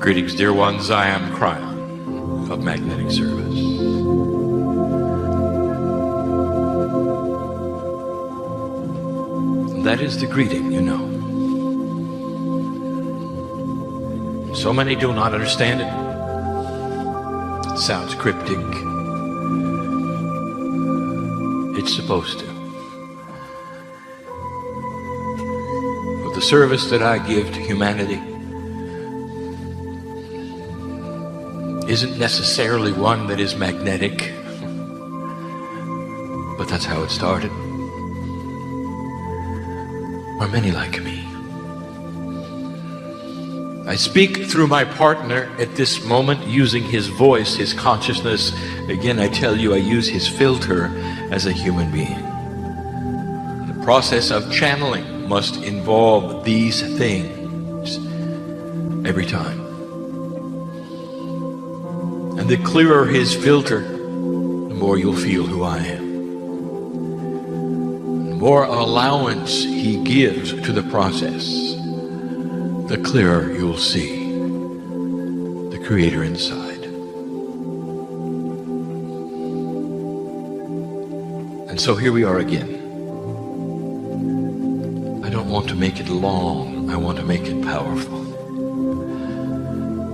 Greetings, dear ones. I am Kryon of Magnetic Service. That is the greeting, you know. So many do not understand it. It sounds cryptic. It's supposed to. But the service that I give to humanity isn't necessarily one that is magnetic, but that's how it started. Are many like me. I speak through my partner at this moment using his voice, his consciousness. Again, I tell you, I use his filter as a human being. The process of channeling must involve these things every time. And the clearer his filter, the more you'll feel who I am. The more allowance he gives to the process, the clearer you'll see the Creator inside. And so here we are again. I don't want to make it long, I want to make it powerful.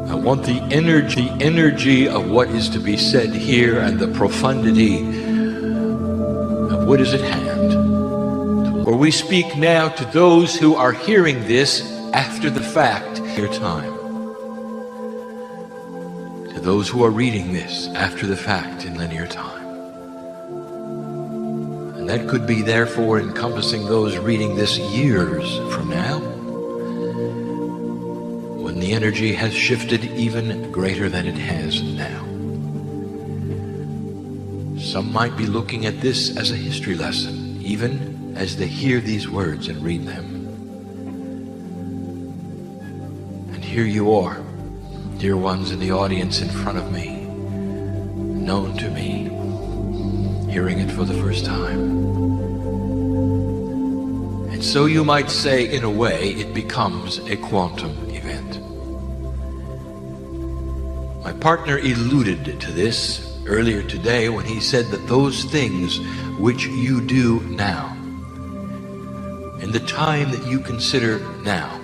I want the energy of what is to be said here and the profundity of what is at hand. For we speak now to those who are hearing this after the fact, your time. To those who are reading this after the fact in linear time. And that could be therefore encompassing those reading this years from now, when the energy has shifted even greater than it has now. Some might be looking at this as a history lesson, even as they hear these words and read them. And here you are, dear ones in the audience in front of me, known to me, hearing it for the first time. And so you might say, in a way, it becomes a quantum event. My partner alluded to this earlier today when he said that those things which you do now, in the time that you consider now,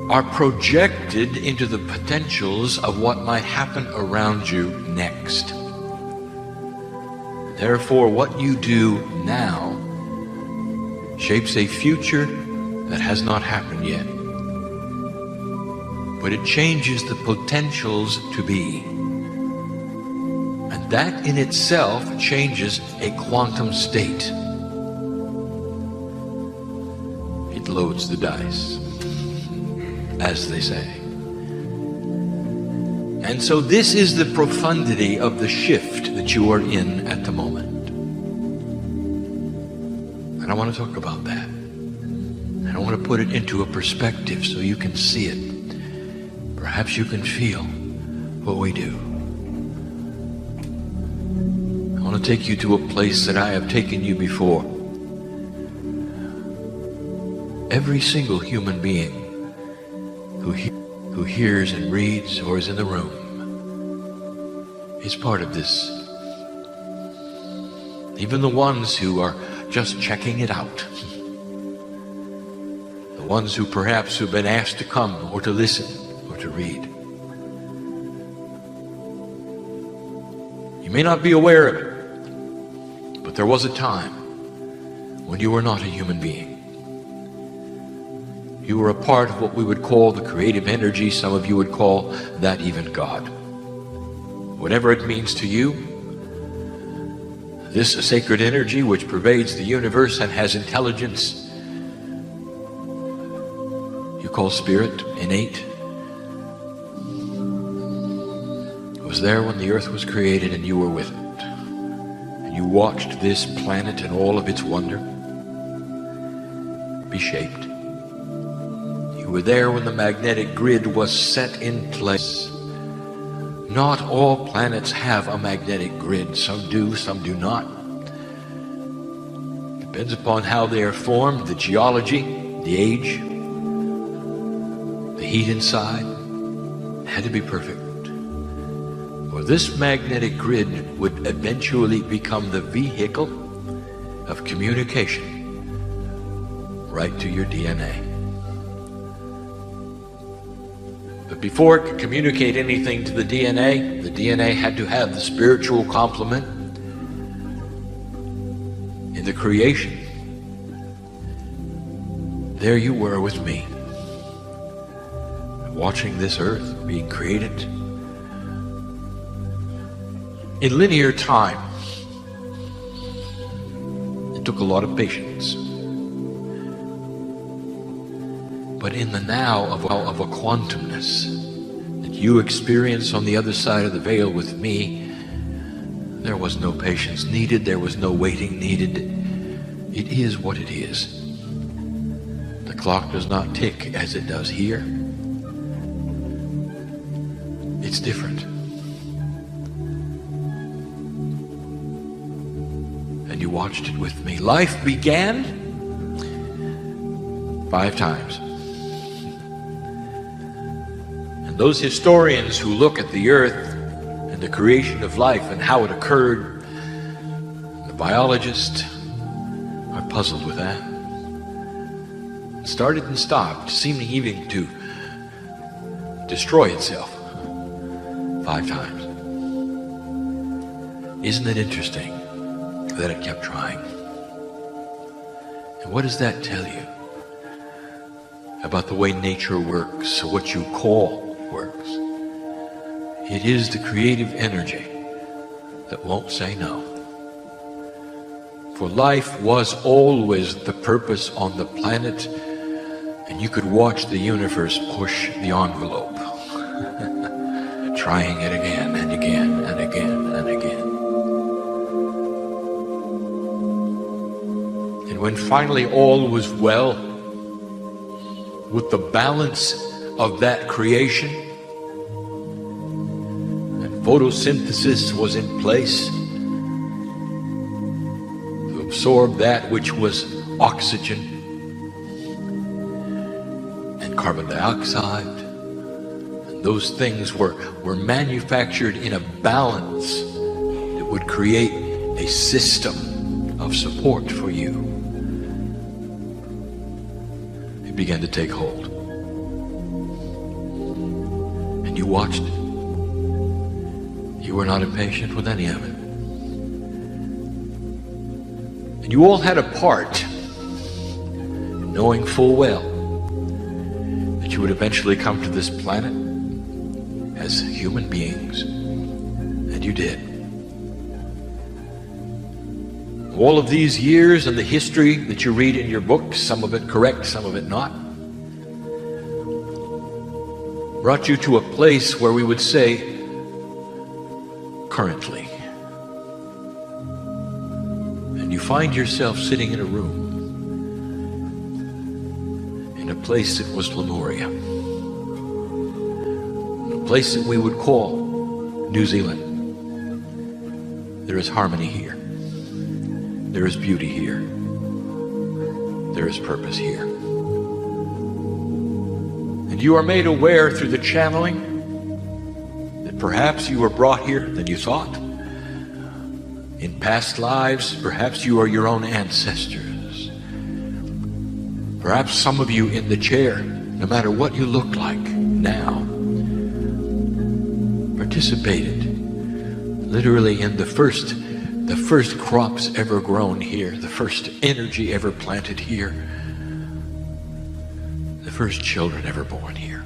are projected into the potentials of what might happen around you next. Therefore, what you do now shapes a future that has not happened yet. But it changes the potentials to be. And that in itself changes a quantum state. It loads the dice, as they say. And so this is the profundity of the shift that you are in at the moment. And I want to talk about that. And I want to put it into a perspective so you can see it. Perhaps you can feel what we do. I want to take you to a place that I have taken you before. Every single human being who hears and reads or is in the room is part of this. Even the ones who are just checking it out. The ones who perhaps have been asked to come or to listen or to read. You may not be aware of it, but there was a time when you were not a human being. You were a part of what we would call the creative energy. Some of you would call that even God. Whatever it means to you, this sacred energy which pervades the universe and has intelligence, you call spirit, innate, was there when the earth was created and you were with it. And you watched this planet and all of its wonder be shaped. You were there when the magnetic grid was set in place. Not all planets have a magnetic grid. Some do, some do not. Depends upon how they are formed, the geology, the age. The heat inside had to be perfect. Or this magnetic grid would eventually become the vehicle of communication right to your DNA. But before it could communicate anything to the DNA had to have the spiritual complement in the creation. There you were with me, watching this earth being created. In linear time, it took a lot of patience. But in the now of a quantumness that you experience on the other side of the veil with me, there was no patience needed, there was no waiting needed. It is what it is. The clock does not tick as it does here. It's different. And you watched it with me. Life began 5 times. Those historians who look at the earth and the creation of life and how it occurred, the biologists are puzzled with that. It started and stopped, seeming even to destroy itself 5 times. Isn't it interesting that it kept trying? And what does that tell you about the way nature works, or what you call works? It is the creative energy that won't say no. For life was always the purpose on the planet, and you could watch the universe push the envelope, trying it again and again and again and again. And when finally all was well, with the balance of that creation, and photosynthesis was in place to absorb that which was oxygen and carbon dioxide, and those things were manufactured in a balance that would create a system of support for you. It began to take hold. You watched it. You were not impatient with any of it. And you all had a part, knowing full well that you would eventually come to this planet as human beings. And you did. All of these years and the history that you read in your books, some of it correct, some of it not, brought you to a place where we would say, currently. And you find yourself sitting in a room, in a place that was Lemuria, a place that we would call New Zealand. There is harmony here. There is beauty here. There is purpose here. And you are made aware through the channeling that perhaps you were brought here than you thought. In past lives, perhaps you are your own ancestors. Perhaps some of you in the chair, no matter what you look like now, participated literally in the first crops ever grown here, the first energy ever planted here, the first children ever born here.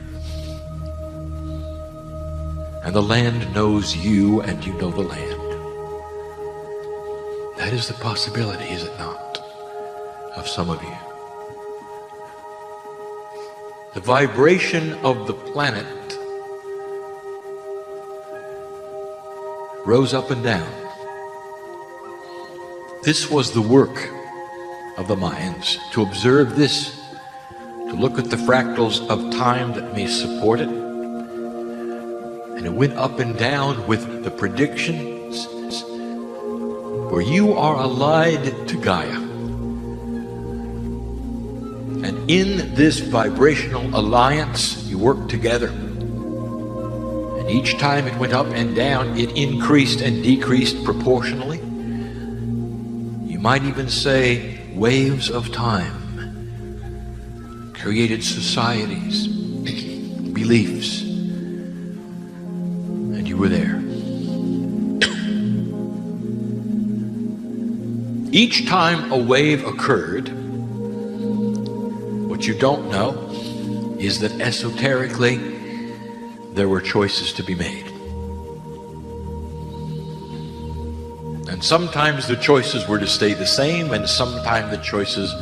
And the land knows you and you know the land. That is the possibility, is it not, of some of you? The vibration of the planet rose up and down. This was the work of the Mayans, to observe this, to look at the fractals of time that may support it. And it went up and down with the predictions, where you are allied to Gaia. And in this vibrational alliance, you worked together. And each time it went up and down, it increased and decreased proportionally. You might even say waves of time created societies, beliefs, and you were there. Each time a wave occurred, what you don't know is that esoterically there were choices to be made. And sometimes the choices were to stay the same, and sometimes the choices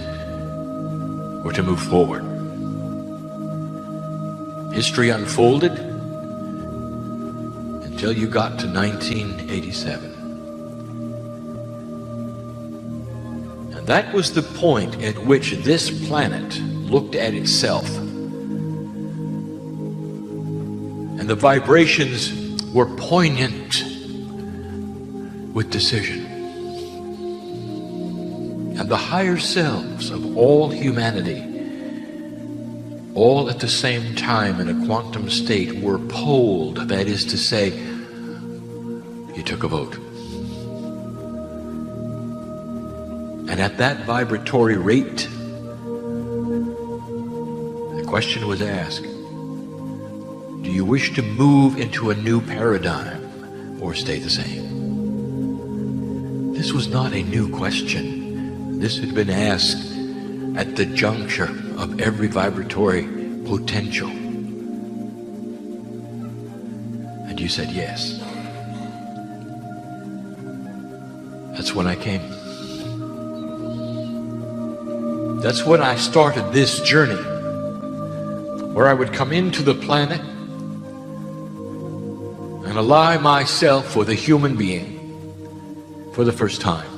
were to move forward. History unfolded until you got to 1987. And that was the point at which this planet looked at itself. And the vibrations were poignant with decision. And the higher selves of all humanity, all at the same time in a quantum state, were polled. That is to say, you took a vote. And at that vibratory rate, the question was asked, do you wish to move into a new paradigm or stay the same? This was not a new question. This had been asked at the juncture of every vibratory potential. And you said yes. That's when I came. That's when I started this journey, where I would come into the planet and ally myself with a human being for the first time.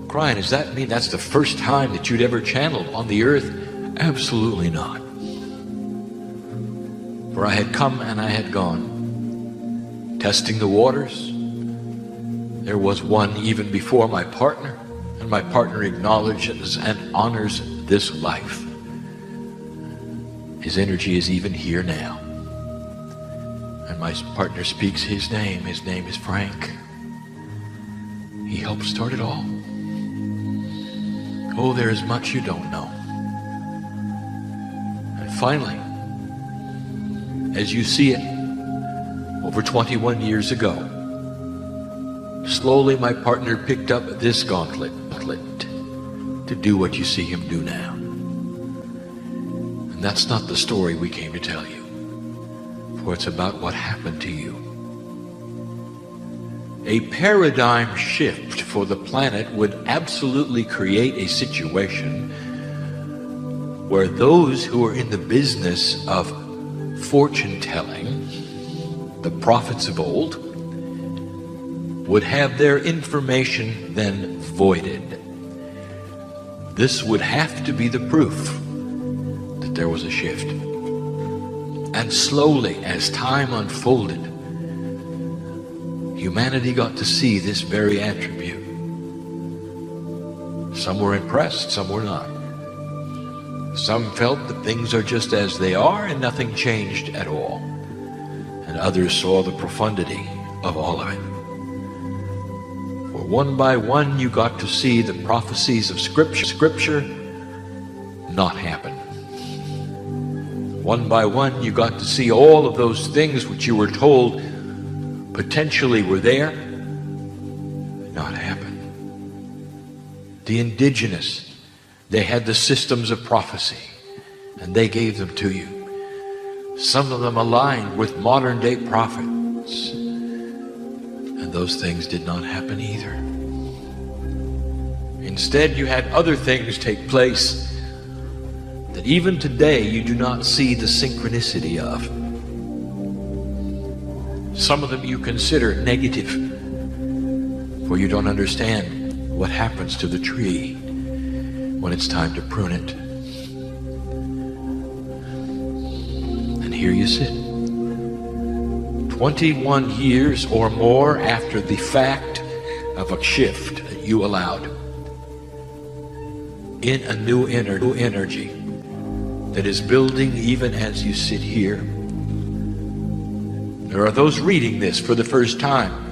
Kryon, does that mean that's the first time that you'd ever channeled on the earth? Absolutely not. For I had come and I had gone, testing the waters. There was one even before my partner, and my partner acknowledges and honors this life. His energy is even here now. And my partner speaks his name. His name is Frank. He helped start it all. Oh, there is much you don't know. And finally, as you see it, over 21 years ago, slowly my partner picked up this gauntlet to do what you see him do now. And that's not the story we came to tell you, for it's about what happened to you. A paradigm shift for the planet would absolutely create a situation where those who are in the business of fortune telling, the prophets of old, would have their information then voided. This would have to be the proof that there was a shift. And slowly, as time unfolded, humanity got to see this very attribute. Some were impressed, some were not. Some felt that things are just as they are and nothing changed at all. And others saw the profundity of all of it. For one by one, you got to see the prophecies of Scripture not happen. One by one, you got to see all of those things which you were told potentially were there, not happen. The indigenous, they had the systems of prophecy, and they gave them to you. Some of them aligned with modern day prophets, and those things did not happen either. Instead, you had other things take place that even today you do not see the synchronicity of. Some of them you consider negative, for you don't understand what happens to the tree when it's time to prune it. And here you sit, 21 years or more after the fact of a shift that you allowed. in a new energy that is building even as you sit here. There are those reading this for the first time.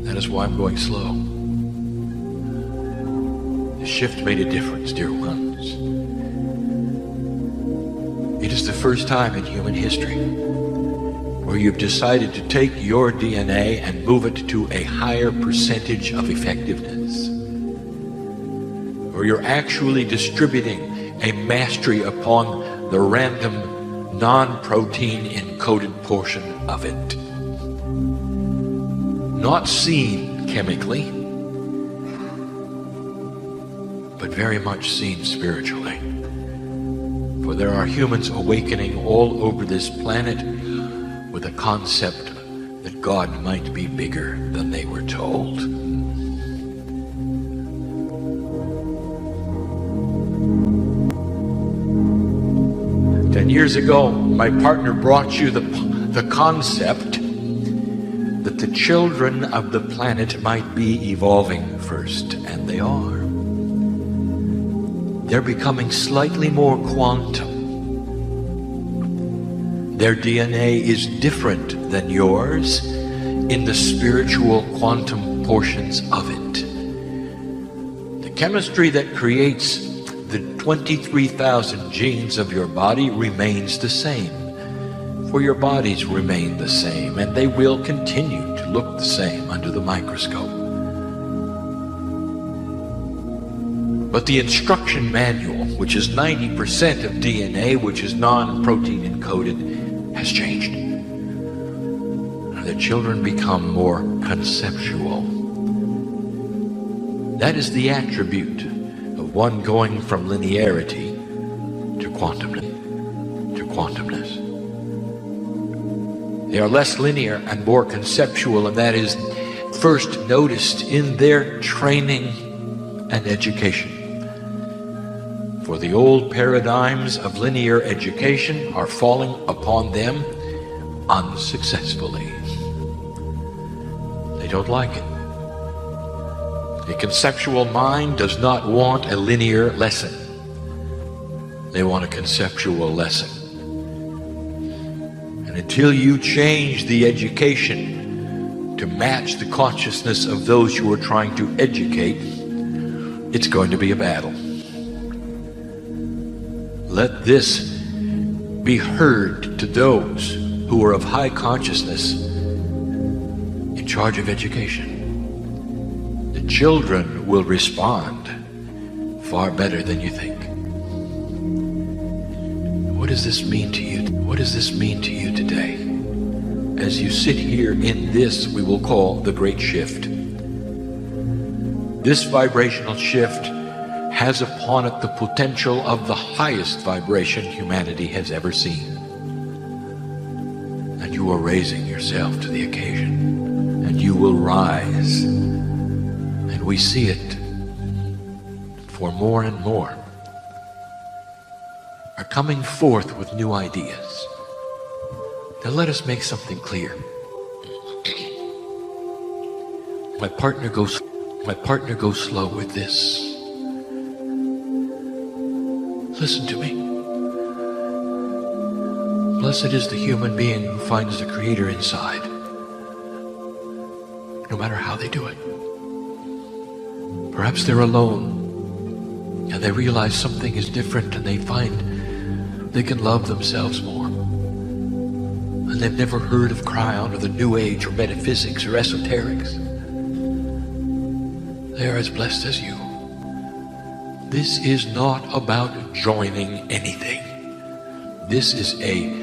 That is why I'm going slow. The shift made a difference, dear ones. It is the first time in human history where you've decided to take your DNA and move it to a higher percentage of effectiveness, where you're actually distributing a mastery upon the random non-protein encoded portion of it. Not seen chemically, but very much seen spiritually. For there are humans awakening all over this planet with a concept that God might be bigger than they were told. 10 years ago, my partner brought you the concept that the children of the planet might be evolving first, and they are. They're becoming slightly more quantum. Their DNA is different than yours in the spiritual quantum portions of it. The chemistry that creates the 23,000 genes of your body remains the same, for your bodies remain the same, and they will continue to look the same under the microscope. But the instruction manual, which is 90% of DNA, which is non-protein encoded, has changed. The children become more conceptual. That is the attribute of one going from linearity to quantumness. They are less linear and more conceptual, and that is first noticed in their training and education. For the old paradigms of linear education are falling upon them unsuccessfully. They don't like it. A conceptual mind does not want a linear lesson. They want a conceptual lesson. And until you change the education to match the consciousness of those you are trying to educate, it's going to be a battle. Let this be heard to those who are of high consciousness in charge of education. The children will respond far better than you think. What does this mean to you? What does this mean to you today? As you sit here in this we will call the Great Shift. This vibrational shift has upon it the potential of the highest vibration humanity has ever seen. And you are raising yourself to the occasion, and you will rise. And we see it for more and more are coming forth with new ideas. Now let us make something clear. My partner goes slow with this. Listen to me. Blessed is the human being who finds the Creator inside, no matter how they do it. Perhaps they're alone and they realize something is different, and they find they can love themselves more. And they've never heard of Kryon or the New Age or metaphysics or esoterics. They are as blessed as you. This is not about joining anything. This is a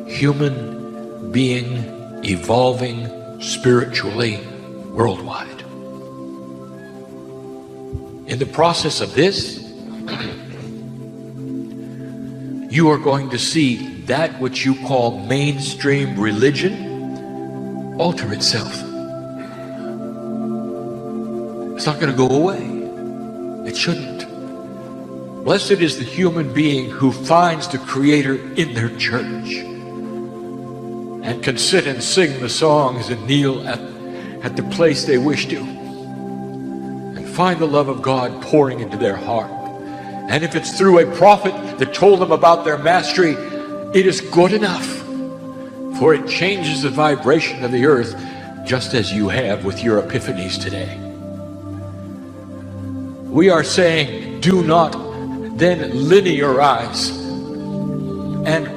human being evolving spiritually worldwide. In the process of this, you are going to see that which you call mainstream religion alter itself. It's not going to go away. It shouldn't. Blessed is the human being who finds the Creator in their church and can sit and sing the songs and kneel at the place they wish to and find the love of God pouring into their heart. And if it's through a prophet that told them about their mastery, it is good enough. For it changes the vibration of the earth, just as you have with your epiphanies today. We are saying, do not then linearize and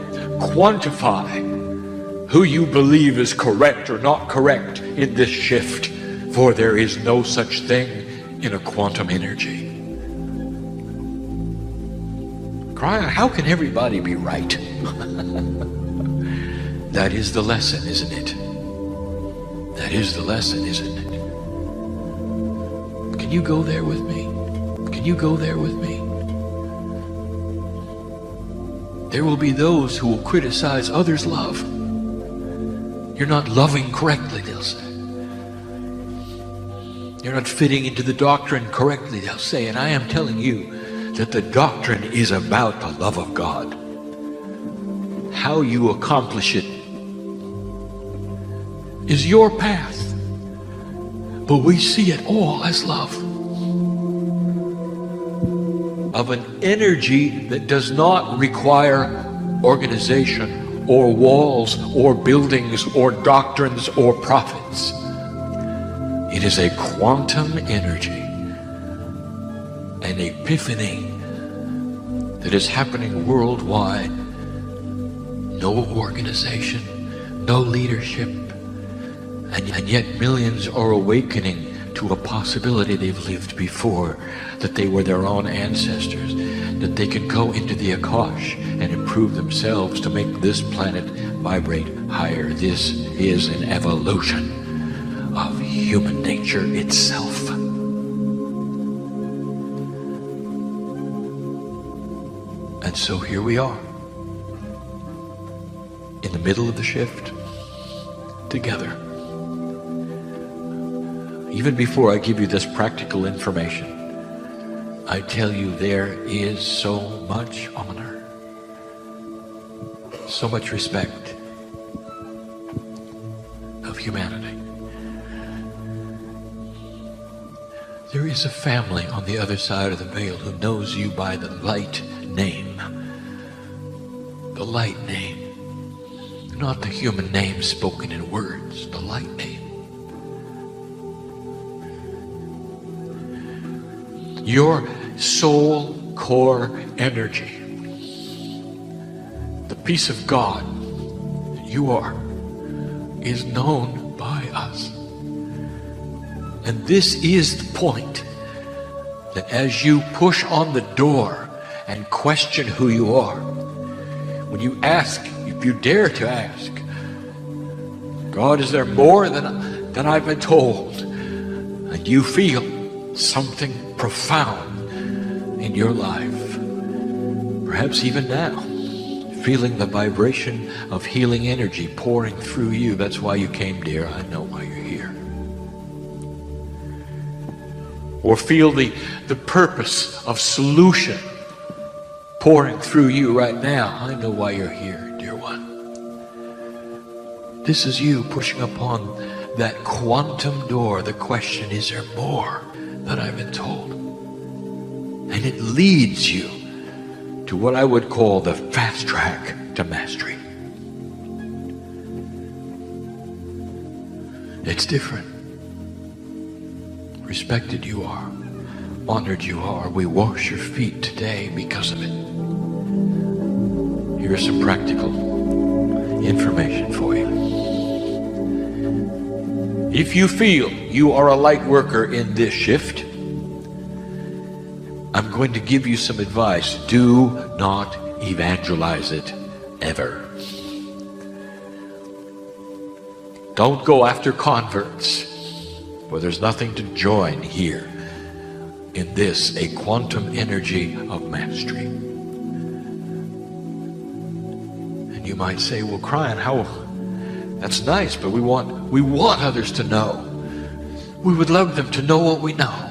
quantify who you believe is correct or not correct in this shift, for there is no such thing in a quantum energy. Kryon, how can everybody be right? That is the lesson, isn't it? That is the lesson, isn't it? Can you go there with me? Can you go there with me? There will be those who will criticize others' love. You're not loving correctly, they'll say. You're not fitting into the doctrine correctly, they'll say. And I am telling you that the doctrine is about the love of God. How you accomplish it is your path. But we see it all as love. Of an energy that does not require organization or walls or buildings or doctrines or prophets. It is a quantum energy, an epiphany that is happening worldwide. No organization, no leadership, and yet millions are awakening to a possibility they've lived before, that they were their own ancestors, that they can go into the Akash and improve themselves to make this planet vibrate higher. This is an evolution of human nature itself. And so here we are, in the middle of the shift, together. Even before I give you this practical information, I tell you there is so much honor, so much respect of humanity. There is a family on the other side of the veil who knows you by the light name. The light name. Not the human name spoken in words, the light name. Your soul core energy, the peace of God that you are, is known by us. And this is the point, that as you push on the door and question who you are, when you ask, if you dare to ask, God, is there more than I've been told? And you feel something profound in your life, perhaps even now, feeling the vibration of healing energy pouring through you. That's why you came, dear. I know why you're here. Or feel the purpose of solution pouring through you right now. I know why you're here, dear one. This is you pushing upon that quantum door. The question, is there more than I've been told? And it leads you to what I would call the fast track to mastery. It's different. Respected you are. Honored you are. We wash your feet today because of it. Here's some practical information for you. If you feel you are a light worker in this shift, I'm going to give you some advice. Do not evangelize it ever. Don't go after converts, for there's nothing to join here in this, a quantum energy of mastery. And you might say, well, Kryon, that's nice, but we want others to know. We would love them to know what we know.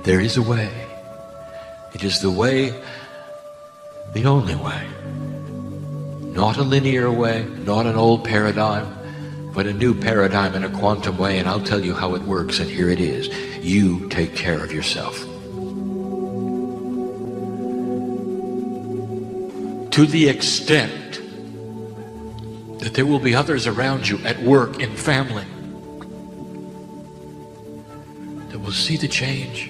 There is a way. It is the way, the only way. Not a linear way, not an old paradigm, but a new paradigm in a quantum way, and I'll tell you how it works, and here it is. You take care of yourself. To the extent that there will be others around you at work, in family, that will see the change.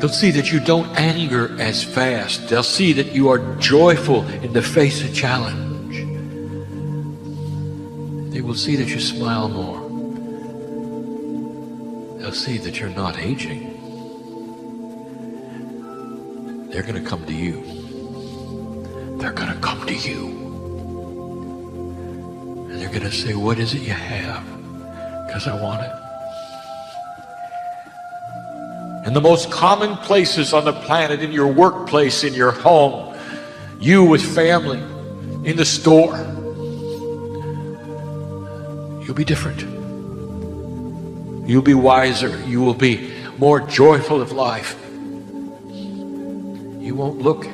They'll see that you don't anger as fast. They'll see that you are joyful in the face of challenge. They will see that you smile more. They'll see that you're not aging. They're going to come to you. They're going to come to you. And they're going to say, what is it you have? Because I want it. In the most common places on the planet, in your workplace, in your home, you with family, in the store, you'll be different. You'll be wiser. You will be more joyful of life. You won't look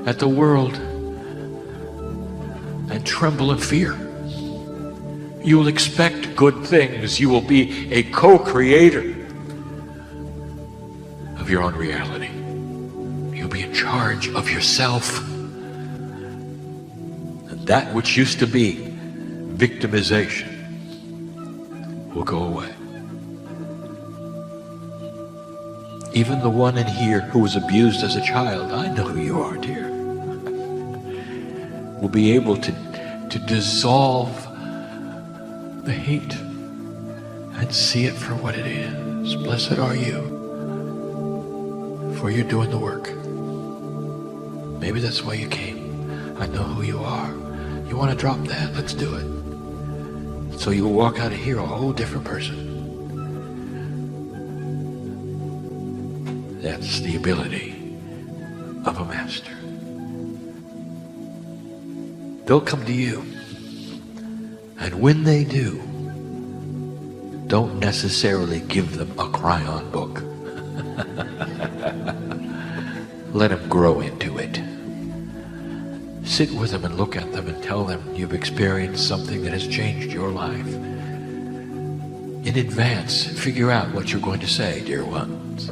at the world and tremble in fear. You will expect good things. You will be a co-creator of your own reality. You'll be in charge of yourself. And that which used to be victimization will go away. Even the one in here who was abused as a child, I know who you are, dear, will be able to dissolve the hate and see it for what it is. Blessed are you, for you're doing the work. Maybe that's why you came. I know who you are. You want to drop that? Let's do it. So you'll walk out of here a whole different person. That's the ability of a master. They'll come to you. And when they do, don't necessarily give them a Kryon book. Let them grow into it. Sit with them and look at them and tell them you've experienced something that has changed your life. In advance, figure out what you're going to say, dear ones.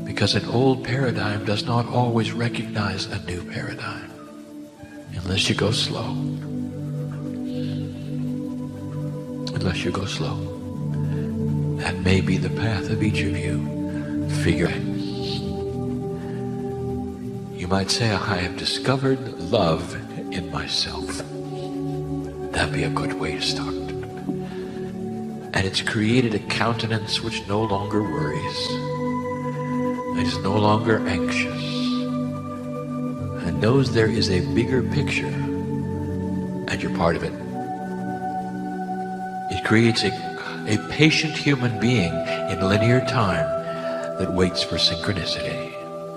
Because an old paradigm does not always recognize a new paradigm unless you go slow. Unless you go slow. That may be the path of each of you. Figure it. You might say, I have discovered love in myself. That'd be a good way to start. And it's created a countenance which no longer worries. It is no longer anxious. And knows there is a bigger picture. And you're part of it. It creates a patient human being in linear time that waits for synchronicity.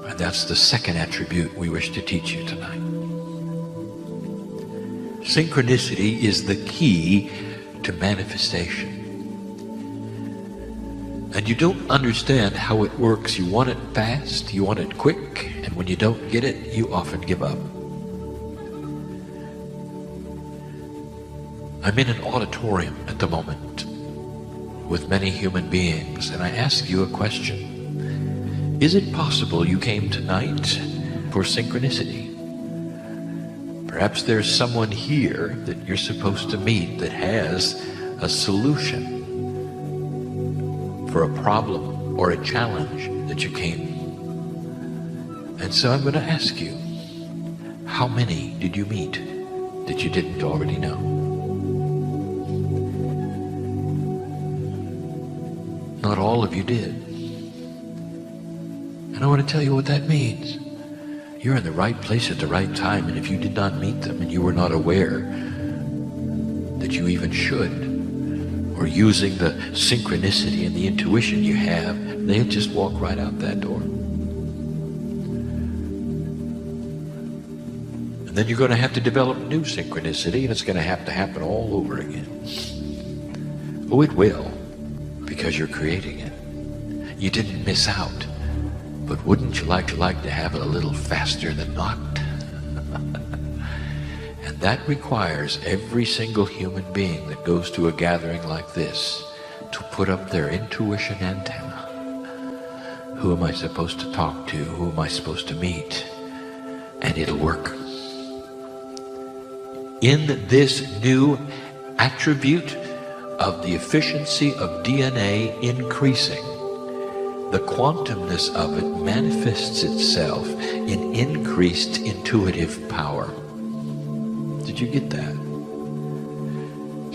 And that's the second attribute we wish to teach you tonight. Synchronicity is the key to manifestation. And you don't understand how it works. You want it fast, you want it quick, and when you don't get it, you often give up. I'm in an auditorium at the moment with many human beings, and I ask you a question. Is it possible you came tonight for synchronicity? Perhaps there's someone here that you're supposed to meet that has a solution for a problem or a challenge that you came. And so I'm going to ask you, how many did you meet that you didn't already know? Not all of you did. And I want to tell you what that means. You're in the right place at the right time, and if you did not meet them and you were not aware that you even should, or using the synchronicity and the intuition you have, they'll just walk right out that door. And then you're going to have to develop new synchronicity, and it's going to have to happen all over again. Oh, it will, because you're creating it. You didn't miss out. But wouldn't you like to have it a little faster than not? And And that requires every single human being that goes to a gathering like this to put up their intuition antenna. Who am I supposed to talk to? Who am I supposed to meet? And it'll work. In this new attribute of the efficiency of DNA increasing, the quantumness of it manifests itself in increased intuitive power. Did you get that?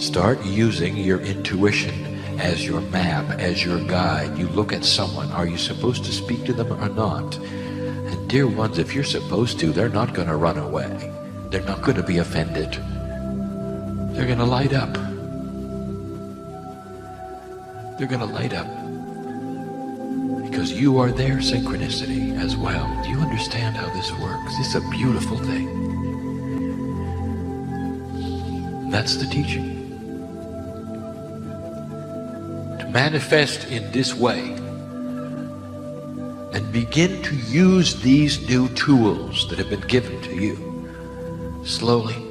Start using your intuition as your map, as your guide. You look at someone. Are you supposed to speak to them or not? And dear ones, if you're supposed to, they're not going to run away. They're not going to be offended. They're going to light up. They're going to light up. Because you are their synchronicity as well. Do you understand how this works? It's a beautiful thing. That's the teaching. To manifest in this way and begin to use these new tools that have been given to you slowly,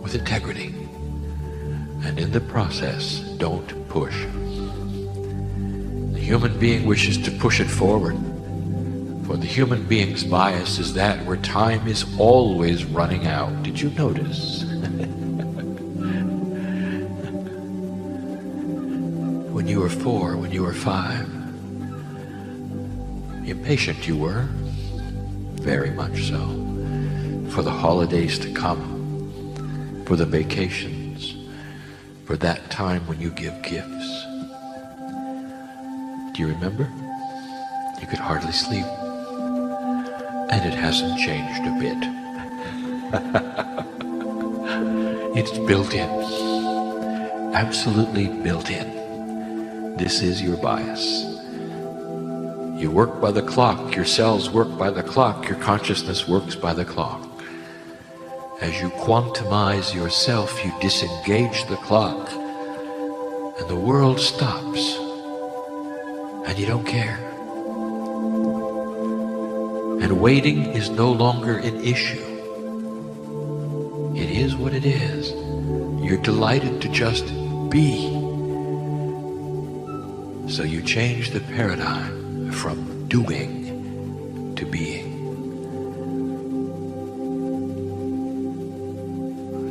with integrity, and in the process, don't push. The human being wishes to push it forward, for the human being's bias is that where time is always running out. Did you notice? When you were 4, when you were 5, impatient you were, very much so, for the holidays to come, for the vacations, for that time when you give gifts. Do you remember? You could hardly sleep. And it hasn't changed a bit. It's built in. Absolutely built in. This is your bias. You work by the clock, your cells work by the clock, your consciousness works by the clock. As you quantumize yourself, you disengage the clock, and the world stops, and you don't care. And waiting is no longer an issue. It is what it is. You're delighted to just be. So you change the paradigm from doing to being.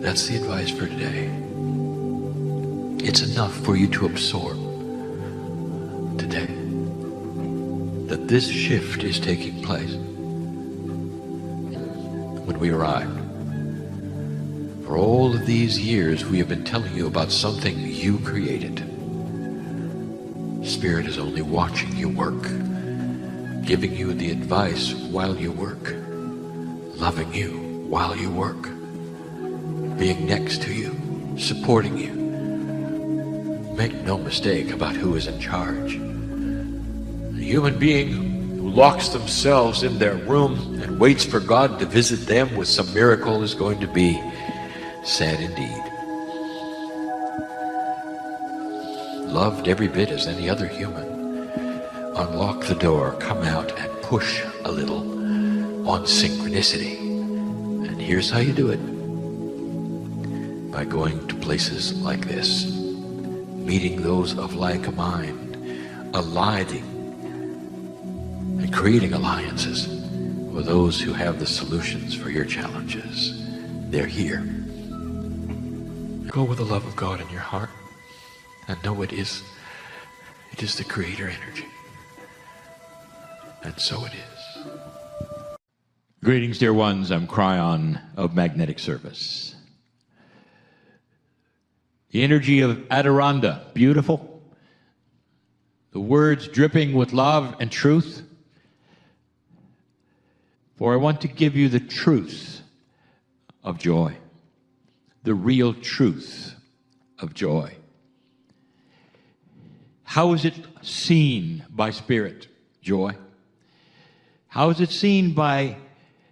That's the advice for today. It's enough for you to absorb today that this shift is taking place when we arrived. For all of these years, we have been telling you about something you created. Spirit is only watching you work, giving you the advice while you work, loving you while you work, being next to you, supporting you. Make no mistake about who is in charge. A human being who locks themselves in their room and waits for God to visit them with some miracle is going to be sad indeed. Loved every bit as any other human. Unlock the door, come out and push a little on synchronicity. And here's how you do it. By going to places like this, meeting those of like mind, aligning and creating alliances with those who have the solutions for your challenges. They're here. Go with the love of God in your heart and know it is the creator energy. And so it is. Greetings, dear ones. I'm Kryon of Magnetic Service. The energy of Adiranda, beautiful. The words dripping with love and truth. For I want to give you the truth of joy. The real truth of joy. How is it seen by spirit? Joy. How is it seen by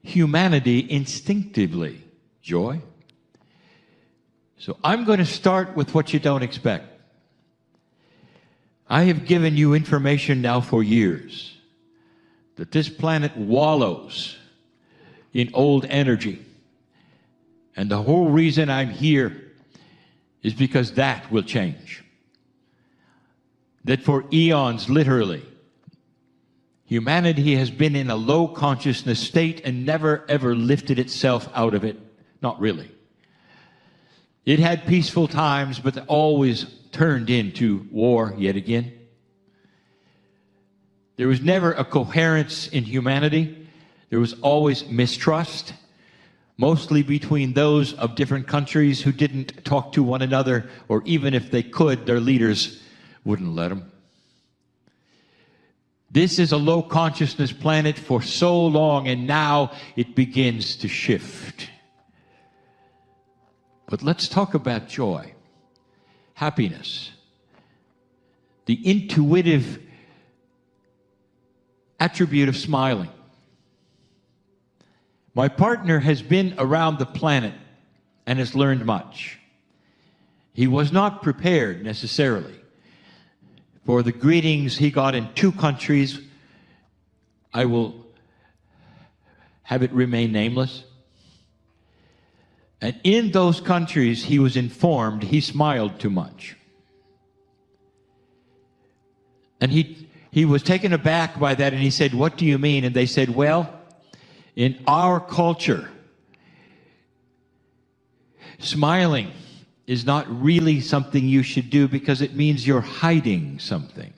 humanity instinctively? Joy. So I'm going to start with what you don't expect. I have given you information now for years that this planet wallows in old energy. And the whole reason I'm here is because that will change. That for eons, literally, humanity has been in a low consciousness state and never ever lifted itself out of it. Not really. It had peaceful times, but always turned into war yet again. There was never a coherence in humanity. There was always mistrust, mostly between those of different countries who didn't talk to one another, or even if they could, their leaders wouldn't let them. This is a low consciousness planet for so long, and now it begins to shift. But let's talk about joy, happiness, the intuitive attribute of smiling. My partner has been around the planet and has learned much. He was not prepared necessarily for the greetings he got in 2 countries. I will have it remain nameless. And in those countries, he was informed he smiled too much. And he was taken aback by that, and he said, "What do you mean?" And they said, "Well, in our culture, smiling is not really something you should do because it means you're hiding something.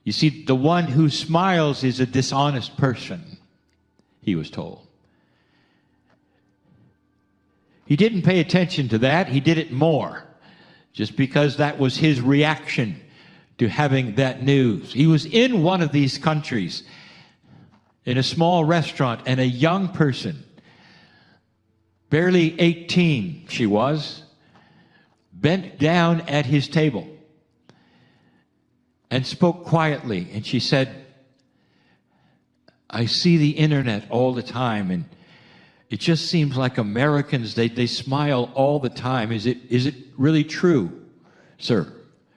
You see, the one who smiles is a dishonest person," he was told. He didn't pay attention to that. He did it more, just because that was his reaction to having that news. He was in one of these countries, in a small restaurant, and a young person, barely 18 she was, bent down at his table and spoke quietly. And she said, "I see the internet all the time, and it just seems like Americans, they smile all the time. Is it really true, sir?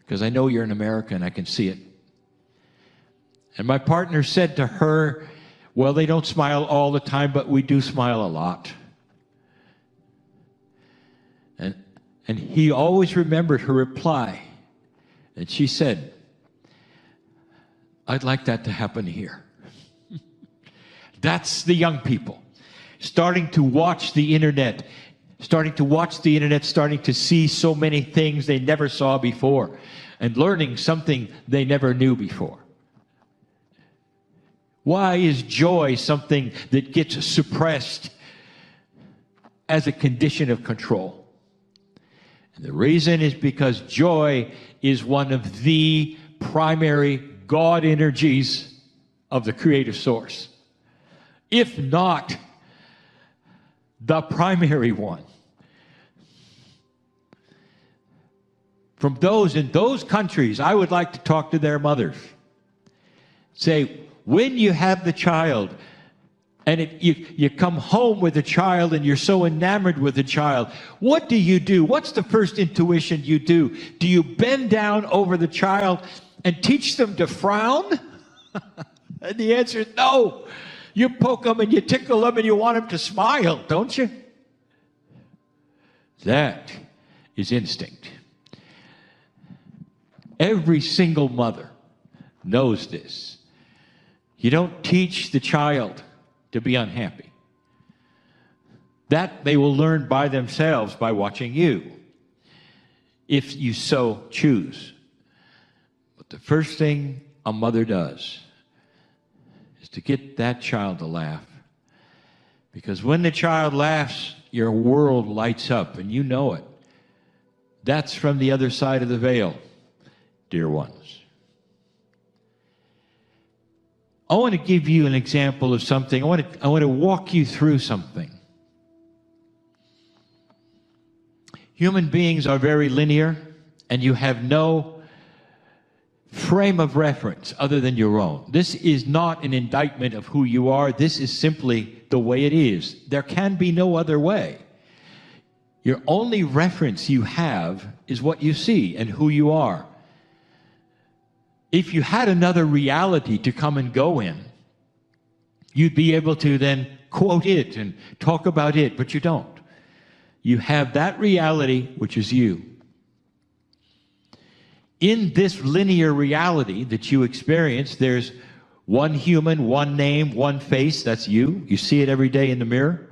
Because I know you're an American, I can see it." And my partner said to her, "Well, they don't smile all the time, but we do smile a lot." And he always remembered her reply. And she said, "I'd like that to happen here." That's the young people starting to watch the internet, starting to see so many things they never saw before, and learning something they never knew before. Why is joy something that gets suppressed as a condition of control? And the reason is because joy is one of the primary God energies of the creative source, if not the primary one. From those in those countries, I would like to talk to their mothers. Say, when you have the child, and you come home with a child and you're so enamored with the child, what do you do? What's the first intuition you do? Do you bend down over the child and teach them to frown? And the answer is no. You poke them and you tickle them and you want them to smile, don't you? That is instinct. Every single mother knows this. You don't teach the child to be unhappy. That they will learn by themselves by watching you, if you so choose. But the first thing a mother does is to get that child to laugh. Because when the child laughs, your world lights up, and you know it. That's from the other side of the veil, dear ones. I want to give you an example of something. I want to walk you through something. Human beings are very linear, and you have no frame of reference other than your own. This is not an indictment of who you are. This is simply the way it is. There can be no other way. Your only reference you have is what you see and who you are. If you had another reality to come and go in, you'd be able to then quote it and talk about it, but you don't. You have that reality, which is you. In this linear reality that you experience, there's one human, one name, one face. That's you. You see it every day in the mirror.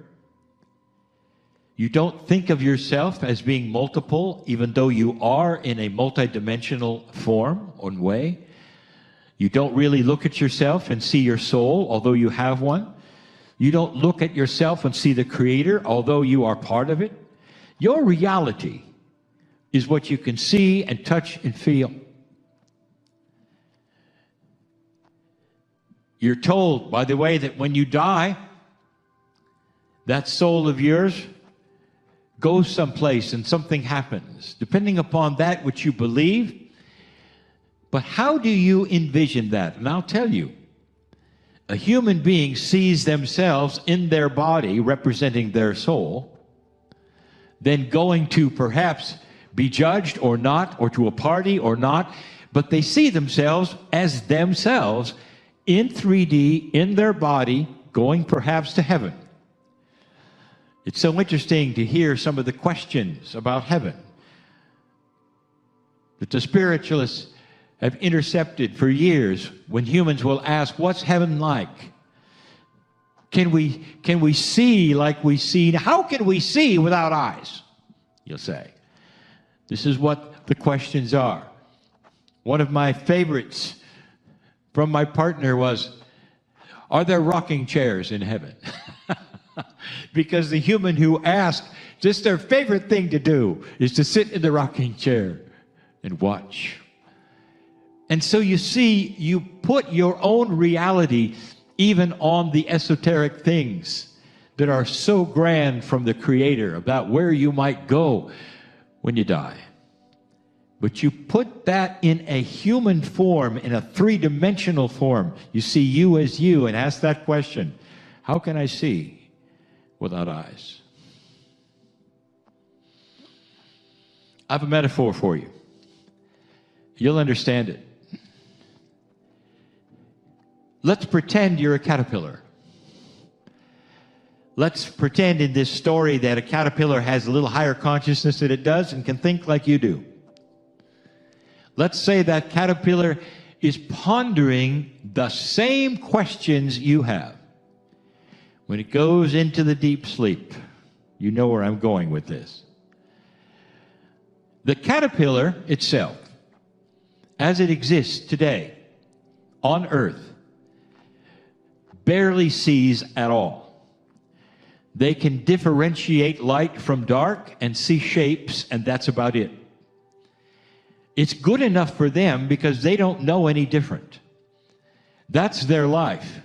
You don't think of yourself as being multiple, even though you are in a multidimensional form or way. You don't really look at yourself and see your soul, although you have one. You don't look at yourself and see the Creator, although you are part of it. Your reality is what you can see and touch and feel. You're told, by the way, that when you die, that soul of yours goes someplace and something happens, depending upon that which you believe. But how do you envision that? And I'll tell you, a human being sees themselves in their body representing their soul, then going to perhaps be judged or not, or to a party or not, but they see themselves as themselves in 3D, in their body, going perhaps to heaven. It's so interesting to hear some of the questions about heaven that the spiritualists have intercepted for years when humans will ask, what's heaven like? Can we see like we see? How can we see without eyes? You'll say. This is what the questions are. One of my favorites from my partner was, are there rocking chairs in heaven? Because the human who asked, just their favorite thing to do is to sit in the rocking chair and watch. And so you see, you put your own reality even on the esoteric things that are so grand from the Creator about where you might go when you die. But you put that in a human form, in a three-dimensional form. You see you as you and ask that question, how can I see without eyes? I have a metaphor for you. You'll understand it. Let's pretend you're a caterpillar. Let's pretend in this story that a caterpillar has a little higher consciousness than it does and can think like you do. Let's say that caterpillar is pondering the same questions you have. When it goes into the deep sleep, you know where I'm going with this. The caterpillar itself, as it exists today on Earth, barely sees at all. They can differentiate light from dark and see shapes, and that's about it. It's good enough for them because they don't know any different. That's their life.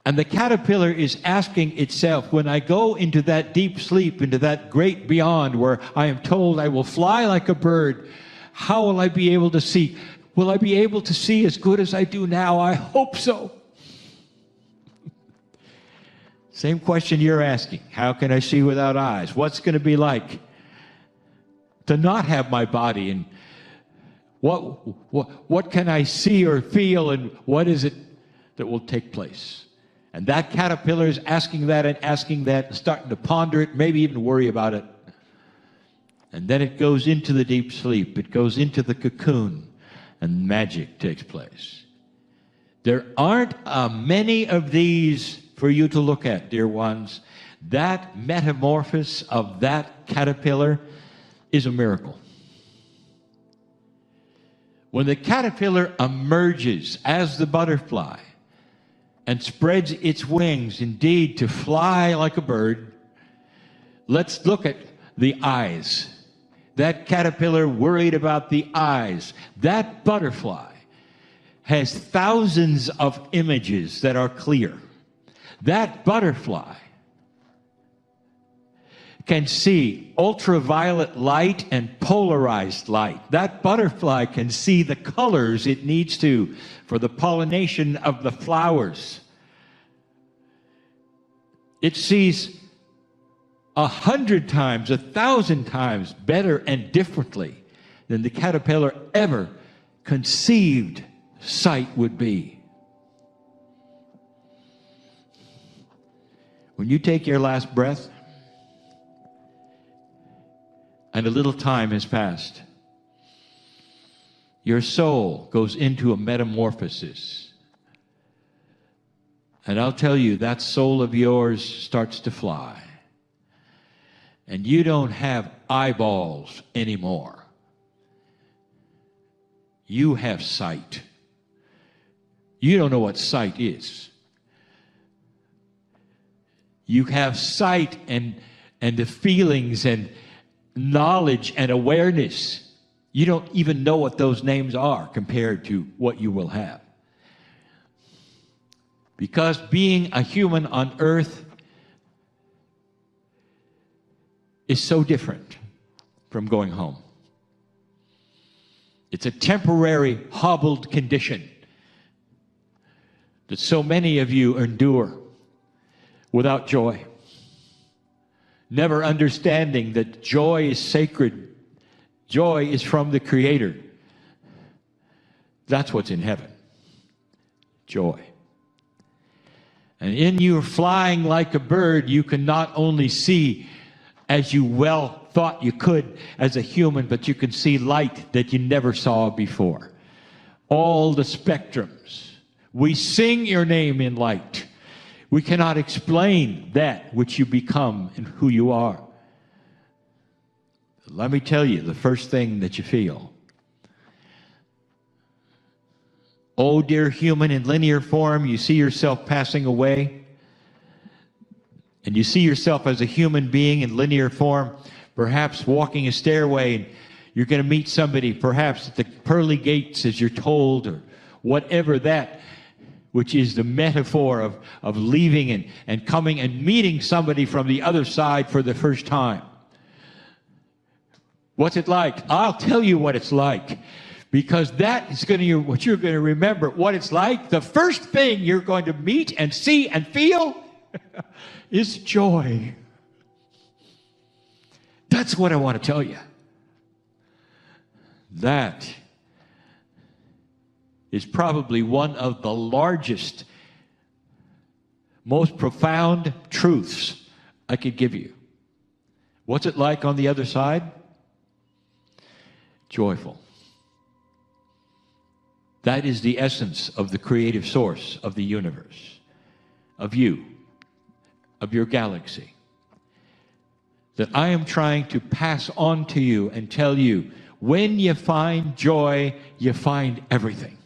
And the caterpillar is asking itself, when I go into that deep sleep, into that great beyond where I am told I will fly like a bird, how will I be able to see? Will I be able to see as good as I do now? I hope so. Same question you're asking. How can I see without eyes? What's going to be like to not have my body? And what can I see or feel? And what is it that will take place? And that caterpillar is asking that and starting to ponder it, maybe even worry about it. And then it goes into the deep sleep. It goes into the cocoon, and magic takes place. There aren't many of these for you to look at, dear ones. That metamorphosis of that caterpillar is a miracle. When the caterpillar emerges as the butterfly and spreads its wings, indeed, to fly like a bird, let's look at the eyes. That caterpillar worried about the eyes. That butterfly has thousands of images that are clear. That butterfly can see ultraviolet light and polarized light. That butterfly can see the colors it needs to for the pollination of the flowers. It sees 100 times, 1,000 times better and differently than the caterpillar ever conceived sight would be. When you take your last breath and a little time has passed, your soul goes into a metamorphosis. And I'll tell you, that soul of yours starts to fly. And you don't have eyeballs anymore. You have sight. You don't know what sight is. You have sight and the feelings and knowledge and awareness. You don't even know what those names are compared to what you will have. Because being a human on earth is so different from going home. It's a temporary, hobbled condition that so many of you endure without joy. Never understanding that joy is sacred. Joy is from the Creator. That's what's in heaven. Joy. And in you flying like a bird, you can not only see as you well thought you could as a human, but you can see light that you never saw before. All the spectrums. We sing your name in light. We cannot explain that which you become and who you are. Let me tell you the first thing that you feel. Oh, dear human, in linear form, you see yourself passing away. And you see yourself as a human being in linear form, perhaps walking a stairway, and you're going to meet somebody, perhaps at the pearly gates, as you're told, or whatever that, which is the metaphor of leaving and coming and meeting somebody from the other side for the first time. What's it like? I'll tell you what it's like. Because that is what you're going to remember, what it's like. The first thing you're going to meet and see and feel is joy. That's what I want to tell you. That is probably one of the largest, most profound truths I could give you. What's it like on the other side? Joyful. That is the essence of the creative source of the universe, of you, of your galaxy. That I am trying to pass on to you and tell you, when you find joy, you find everything.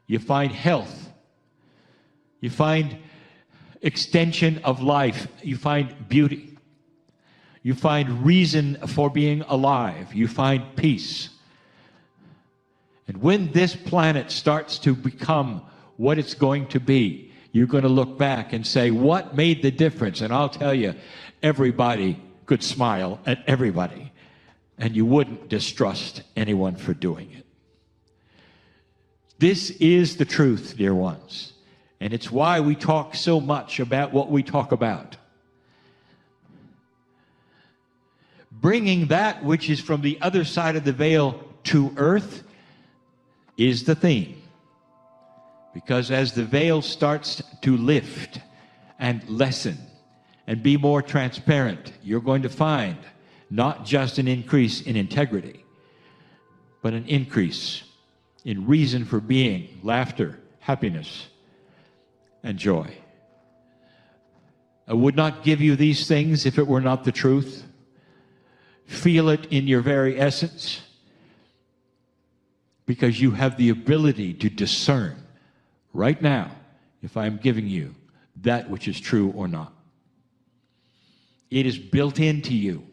You find health. You find extension of life. You find beauty. You find reason for being alive. You find peace. And when this planet starts to become what it's going to be, you're going to look back and say, what made the difference? And I'll tell you, everybody could smile at everybody, and you wouldn't distrust anyone for doing it. This is the truth, dear ones. And it's why we talk so much about what we talk about. Bringing that which is from the other side of the veil to earth is the theme. Because as the veil starts to lift and lessen and be more transparent, you're going to find not just an increase in integrity, but an increase in reason for being, laughter, happiness, and joy. I would not give you these things if it were not the truth. Feel it in your very essence, because you have the ability to discern right now if I'm giving you that which is true or not. It is built into you.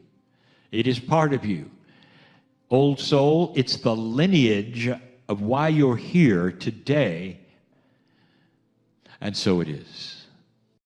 It is part of you. Old soul, it's the lineage of why you're here today, and so it is.